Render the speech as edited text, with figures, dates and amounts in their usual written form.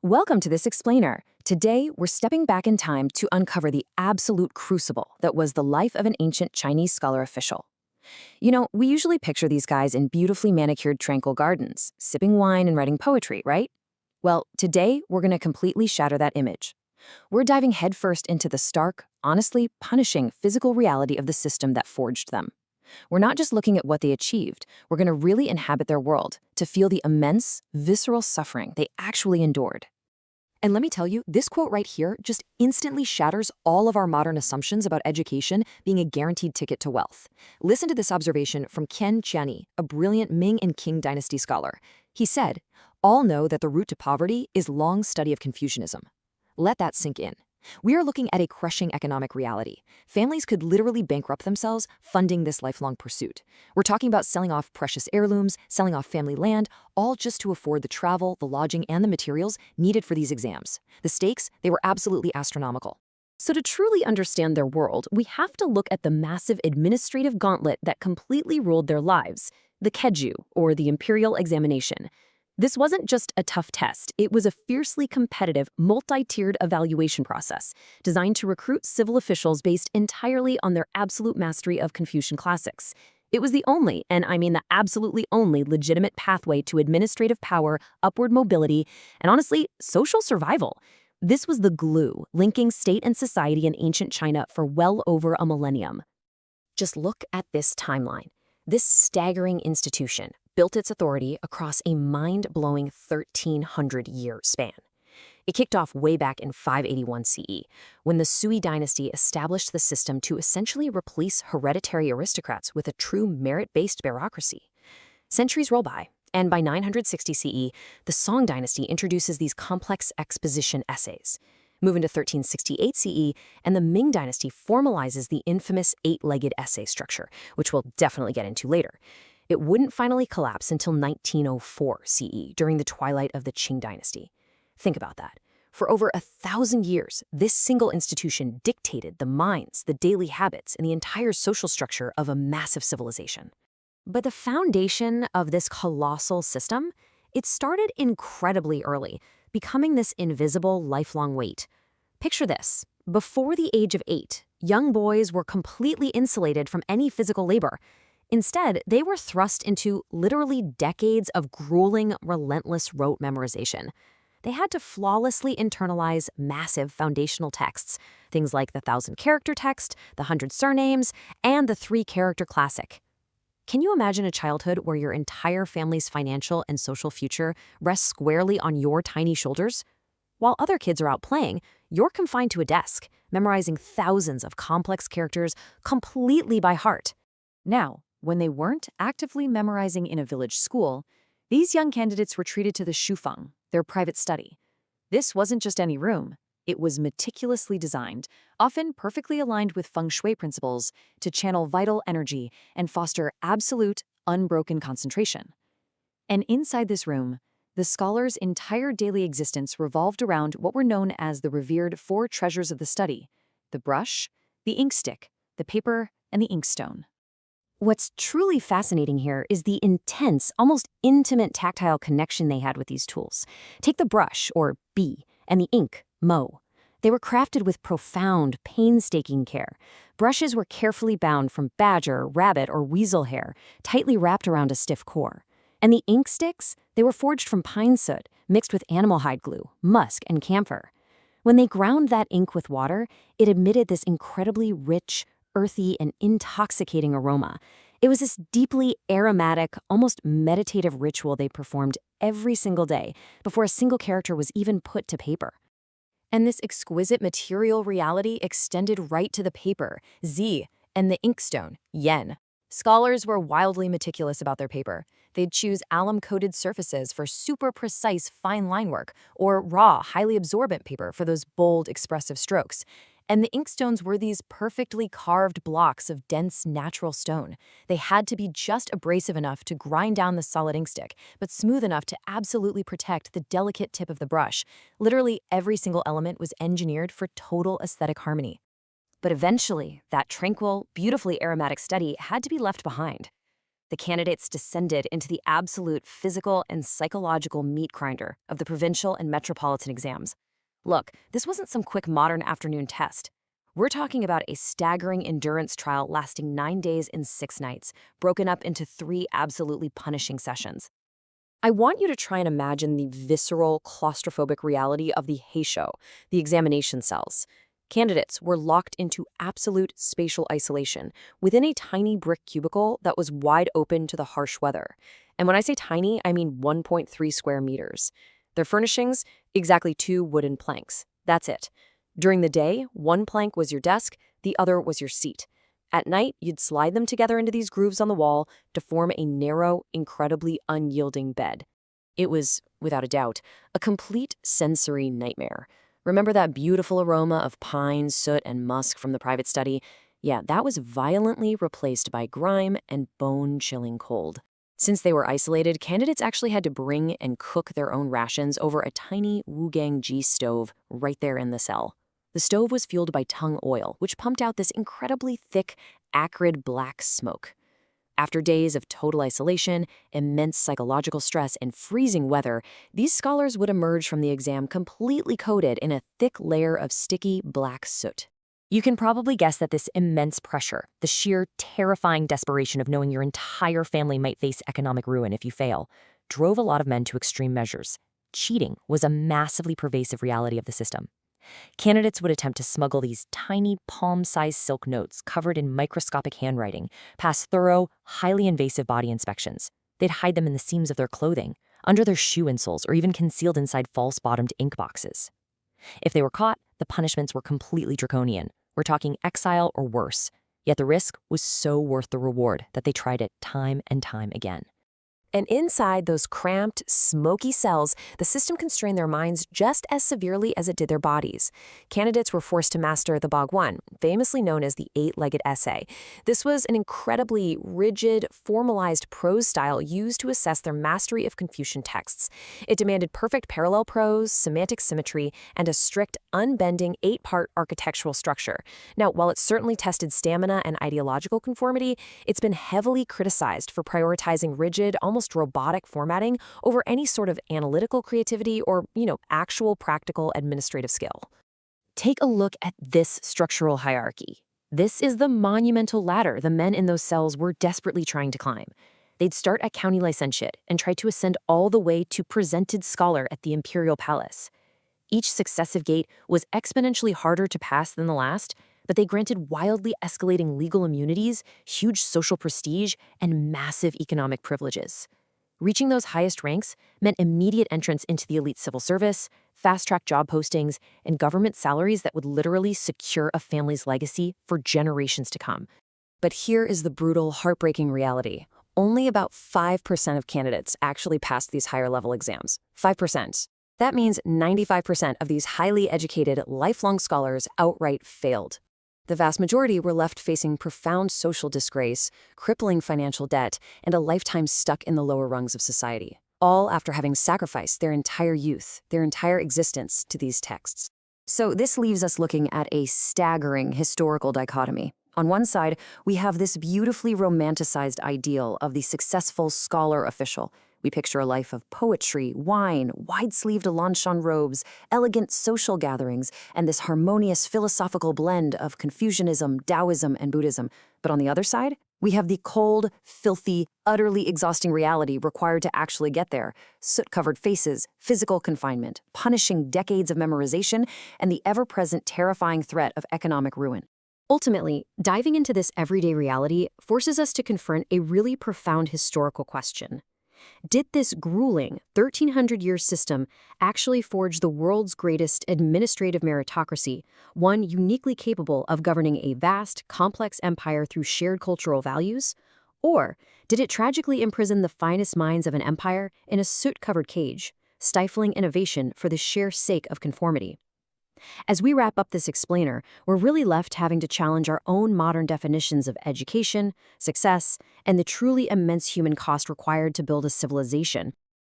Welcome to this explainer. Today, we're stepping back in time to uncover the absolute crucible that was the life of an ancient Chinese scholar official. We usually picture these guys in beautifully manicured tranquil gardens, sipping wine and writing poetry, right? Well, today, we're going to completely shatter that image. We're diving headfirst into the stark, honestly punishing physical reality of the system that forged them. We're not just looking at what they achieved, we're going to really inhabit their world to feel the immense, visceral suffering they actually endured. And let me tell you, this quote right here just instantly shatters all of our modern assumptions about education being a guaranteed ticket to wealth. Listen to this observation from Qian Qiani, a brilliant Ming and Qing dynasty scholar. He said, "All know that the root to poverty is long study of Confucianism." Let that sink in. We are looking at a crushing economic reality. Families could literally bankrupt themselves funding this lifelong pursuit. We're talking about selling off precious heirlooms, selling off family land, all just to afford the travel, the lodging, and the materials needed for these exams. The stakes, they were absolutely astronomical. So to truly understand their world, we have to look at the massive administrative gauntlet that completely ruled their lives, the keju, or the imperial examination. This wasn't just a tough test, it was a fiercely competitive, multi-tiered evaluation process designed to recruit civil officials based entirely on their absolute mastery of Confucian classics. It was the only, and I mean the absolutely only, legitimate pathway to administrative power, upward mobility, and honestly, social survival. This was the glue linking state and society in ancient China for well over a millennium. Just look at this timeline. This staggering institution built its authority across a mind-blowing 1,300-year span. It kicked off way back in 581 CE, when the Sui dynasty established the system to essentially replace hereditary aristocrats with a true merit-based bureaucracy. Centuries roll by, and by 960 CE, the Song dynasty introduces these complex exposition essays. Move into 1368 CE, and the Ming dynasty formalizes the infamous eight-legged essay structure, which we'll definitely get into later. It wouldn't finally collapse until 1904 CE, during the twilight of the Qing dynasty. Think about that. For over 1,000 years, this single institution dictated the minds, the daily habits, and the entire social structure of a massive civilization. But the foundation of this colossal system, it started incredibly early, becoming this invisible, lifelong weight. Picture this. Before the age of 8, young boys were completely insulated from any physical labor. Instead, they were thrust into literally decades of grueling, relentless rote memorization. They had to flawlessly internalize massive foundational texts, things like the 1,000-character text, the 100 surnames, and the 3-character classic. Can you imagine a childhood where your entire family's financial and social future rests squarely on your tiny shoulders? While other kids are out playing, you're confined to a desk, memorizing thousands of complex characters completely by heart. Now, when they weren't actively memorizing in a village school, these young candidates were treated to the shufeng, their private study. This wasn't just any room. It was meticulously designed, often perfectly aligned with feng shui principles, to channel vital energy and foster absolute, unbroken concentration. And inside this room, the scholar's entire daily existence revolved around what were known as the revered 4 treasures of the study: the brush, the ink stick, the paper, and the inkstone. What's truly fascinating here is the intense, almost intimate tactile connection they had with these tools. Take the brush, or bi, and the ink, mo. They were crafted with profound, painstaking care. Brushes were carefully bound from badger, rabbit, or weasel hair, tightly wrapped around a stiff core. And the ink sticks, they were forged from pine soot, mixed with animal hide glue, musk, and camphor. When they ground that ink with water, it emitted this incredibly rich, earthy, and intoxicating aroma. It was this deeply aromatic, almost meditative ritual they performed every single day before a single character was even put to paper. And this exquisite material reality extended right to the paper, zi, and the inkstone, yen. Scholars were wildly meticulous about their paper. They'd choose alum-coated surfaces for super precise fine line work, or raw, highly absorbent paper for those bold, expressive strokes. And the inkstones were these perfectly carved blocks of dense, natural stone. They had to be just abrasive enough to grind down the solid inkstick, but smooth enough to absolutely protect the delicate tip of the brush. Literally every single element was engineered for total aesthetic harmony. But eventually, that tranquil, beautifully aromatic study had to be left behind. The candidates descended into the absolute physical and psychological meat grinder of the provincial and metropolitan exams. Look, this wasn't some quick modern afternoon test. We're talking about a staggering endurance trial lasting 9 days and 6 nights, broken up into 3 absolutely punishing sessions. I want you to try and imagine the visceral, claustrophobic reality of the Heisho, the examination cells. Candidates were locked into absolute spatial isolation within a tiny brick cubicle that was wide open to the harsh weather. And when I say tiny, I mean 1.3 square meters. Their furnishings, exactly 2 wooden planks. That's it. During the day, one plank was your desk, the other was your seat. At night, you'd slide them together into these grooves on the wall to form a narrow, incredibly unyielding bed. It was, without a doubt, a complete sensory nightmare. Remember that beautiful aroma of pine, soot, and musk from the private study? Yeah, that was violently replaced by grime and bone-chilling cold. Since they were isolated, candidates actually had to bring and cook their own rations over a tiny Wugang-Ji stove right there in the cell. The stove was fueled by tung oil, which pumped out this incredibly thick, acrid black smoke. After days of total isolation, immense psychological stress, and freezing weather, these scholars would emerge from the exam completely coated in a thick layer of sticky black soot. You can probably guess that this immense pressure, the sheer terrifying desperation of knowing your entire family might face economic ruin if you fail, drove a lot of men to extreme measures. Cheating was a massively pervasive reality of the system. Candidates would attempt to smuggle these tiny palm-sized silk notes covered in microscopic handwriting past thorough, highly invasive body inspections. They'd hide them in the seams of their clothing, under their shoe insoles, or even concealed inside false-bottomed ink boxes. If they were caught, the punishments were completely draconian. We're talking exile or worse. Yet the risk was so worth the reward that they tried it time and time again. And inside those cramped, smoky cells, the system constrained their minds just as severely as it did their bodies. Candidates were forced to master the guqin, famously known as the 8-legged essay. This was an incredibly rigid, formalized prose style used to assess their mastery of Confucian texts. It demanded perfect parallel prose, semantic symmetry, and a strict, unbending 8-part architectural structure. Now, while it certainly tested stamina and ideological conformity, it's been heavily criticized for prioritizing rigid, almost robotic formatting over any sort of analytical creativity or, actual practical administrative skill. Take a look at this structural hierarchy. This is the monumental ladder the men in those cells were desperately trying to climb. They'd start at county licentiate and try to ascend all the way to presented scholar at the imperial palace. Each successive gate was exponentially harder to pass than the last, but they granted wildly escalating legal immunities, huge social prestige, and massive economic privileges. Reaching those highest ranks meant immediate entrance into the elite civil service, fast-track job postings, and government salaries that would literally secure a family's legacy for generations to come. But here is the brutal, heartbreaking reality. Only about 5% of candidates actually passed these higher-level exams. 5%. That means 95% of these highly educated, lifelong scholars outright failed. The vast majority were left facing profound social disgrace, crippling financial debt, and a lifetime stuck in the lower rungs of society, all after having sacrificed their entire youth, their entire existence to these texts. So this leaves us looking at a staggering historical dichotomy. On one side, we have this beautifully romanticized ideal of the successful scholar official. We picture a life of poetry, wine, wide-sleeved Alanshon robes, elegant social gatherings, and this harmonious philosophical blend of Confucianism, Taoism, and Buddhism. But on the other side, we have the cold, filthy, utterly exhausting reality required to actually get there. Soot-covered faces, physical confinement, punishing decades of memorization, and the ever-present terrifying threat of economic ruin. Ultimately, diving into this everyday reality forces us to confront a really profound historical question. Did this grueling 1,300-year system actually forge the world's greatest administrative meritocracy, one uniquely capable of governing a vast, complex empire through shared cultural values? Or did it tragically imprison the finest minds of an empire in a soot-covered cage, stifling innovation for the sheer sake of conformity? As we wrap up this explainer, we're really left having to challenge our own modern definitions of education, success, and the truly immense human cost required to build a civilization.